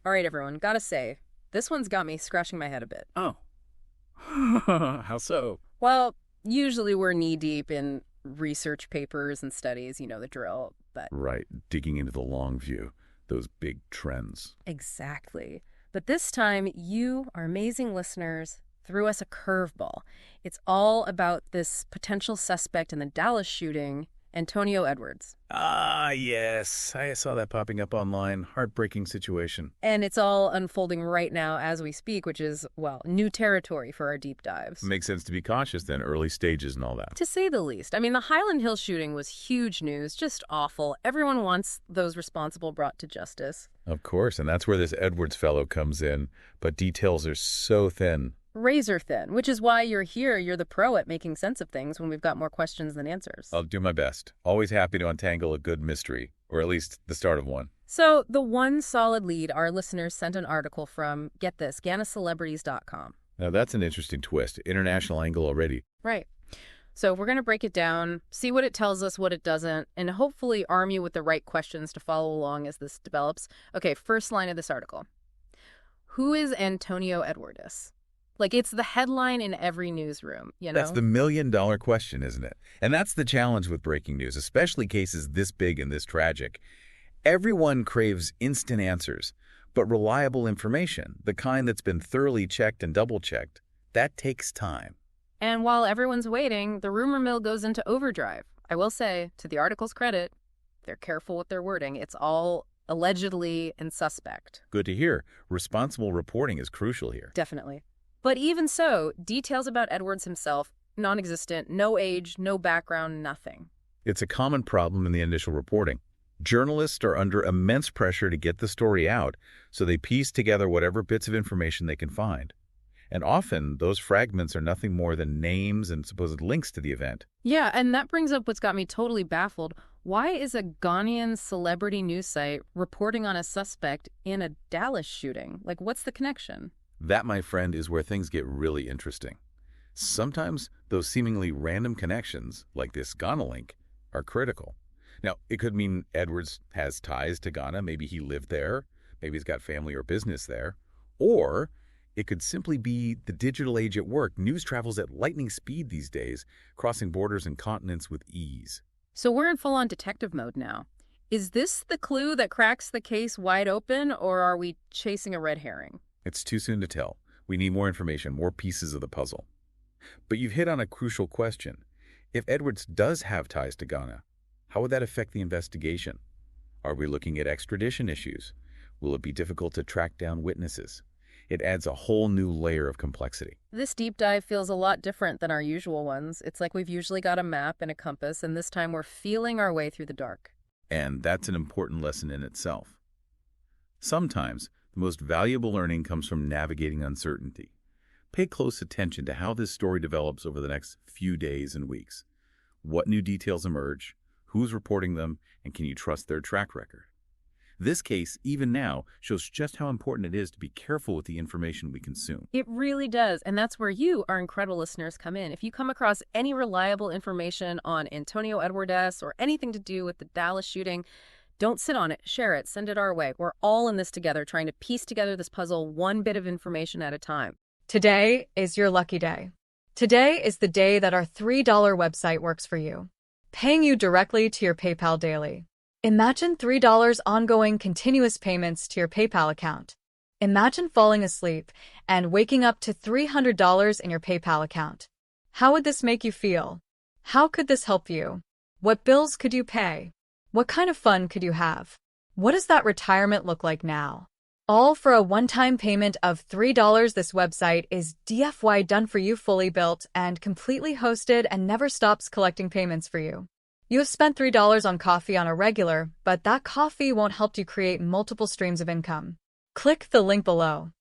All right, everyone, gotta say, this one's got me scratching my head a bit. Oh. How so? Well, usually we're knee-deep in research papers and studies, you know the drill, but... Right, digging into the long view, those big trends. Exactly. But this time, you, our amazing listeners, threw us a curveball. It's all about this potential suspect in the Dallas shooting, Antonio Edwards. Ah, yes. I saw that popping up online. Heartbreaking situation. And it's all unfolding right now as we speak, which is, well, new territory for our deep dives. Makes sense to be cautious then, early stages and all that. To say the least. I mean, the Highland Hill shooting was huge news, just awful. Everyone wants those responsible brought to justice. Of course, and that's where this Edwards fellow comes in. But details are so thin. Razor thin, which is why you're here. You're the pro at making sense of things when we've got more questions than answers. I'll do my best. Always happy to untangle a good mystery, or at least the start of one. So the one solid lead our listeners sent an article from, get this, GhanaCelebrities.com. Now that's an interesting twist. International angle already. Right. So we're going to break it down, see what it tells us, what it doesn't, and hopefully arm you with the right questions to follow along as this develops. Okay, first line of this article. Who is Antonio Edwards? Like, it's the headline in every newsroom, you know? That's the $1 million question, isn't it? And that's the challenge with breaking news, especially cases this big and this tragic. Everyone craves instant answers, but reliable information, the kind that's been thoroughly checked and double-checked, that takes time. And while everyone's waiting, the rumor mill goes into overdrive. I will say, to the article's credit, they're careful with their wording. It's all allegedly and suspect. Good to hear. Responsible reporting is crucial here. Definitely. But even so, details about Edwards himself, non-existent, no age, no background, nothing. It's a common problem in the initial reporting. Journalists are under immense pressure to get the story out, so they piece together whatever bits of information they can find. And often, those fragments are nothing more than names and supposed links to the event. Yeah, and that brings up what's got me totally baffled. Why is a Ghanaian celebrity news site reporting on a suspect in a Dallas shooting? Like, what's the connection? That, my friend, is where things get really interesting. Sometimes those seemingly random connections, like this Ghana link, are critical. Now, it could mean Edwards has ties to Ghana. Maybe he lived there. Maybe he's got family or business there. Or it could simply be the digital age at work. News travels at lightning speed these days, crossing borders and continents with ease. So we're in full-on detective mode now. Is this the clue that cracks the case wide open, or are we chasing a red herring? It's too soon to tell. We need more information, more pieces of the puzzle. But you've hit on a crucial question. If Edwards does have ties to Ghana, how would that affect the investigation? Are we looking at extradition issues? Will it be difficult to track down witnesses? It adds a whole new layer of complexity. This deep dive feels a lot different than our usual ones. It's like we've usually got a map and a compass, and this time we're feeling our way through the dark. And that's an important lesson in itself. Sometimes, the most valuable learning comes from navigating uncertainty. Pay close attention to how this story develops over the next few days and weeks. What new details emerge, who's reporting them, and can you trust their track record? This case, even now, shows just how important it is to be careful with the information we consume. It really does, and that's where you, our incredible listeners, come in. If you come across any reliable information on Antonio Edwards or anything to do with the Dallas shooting, don't sit on it, share it, send it our way. We're all in this together, trying to piece together this puzzle one bit of information at a time. Today is your lucky day. Today is the day that our $3 website works for you, paying you directly to your PayPal daily. Imagine $3 ongoing continuous payments to your PayPal account. Imagine falling asleep and waking up to $300 in your PayPal account. How would this make you feel? How could this help you? What bills could you pay? What kind of fun could you have? What does that retirement look like now? All for a one-time payment of $3. This website is DFY done for you, fully built and completely hosted, and never stops collecting payments for you. You have spent $3 on coffee on a regular, but that coffee won't help you create multiple streams of income. Click the link below.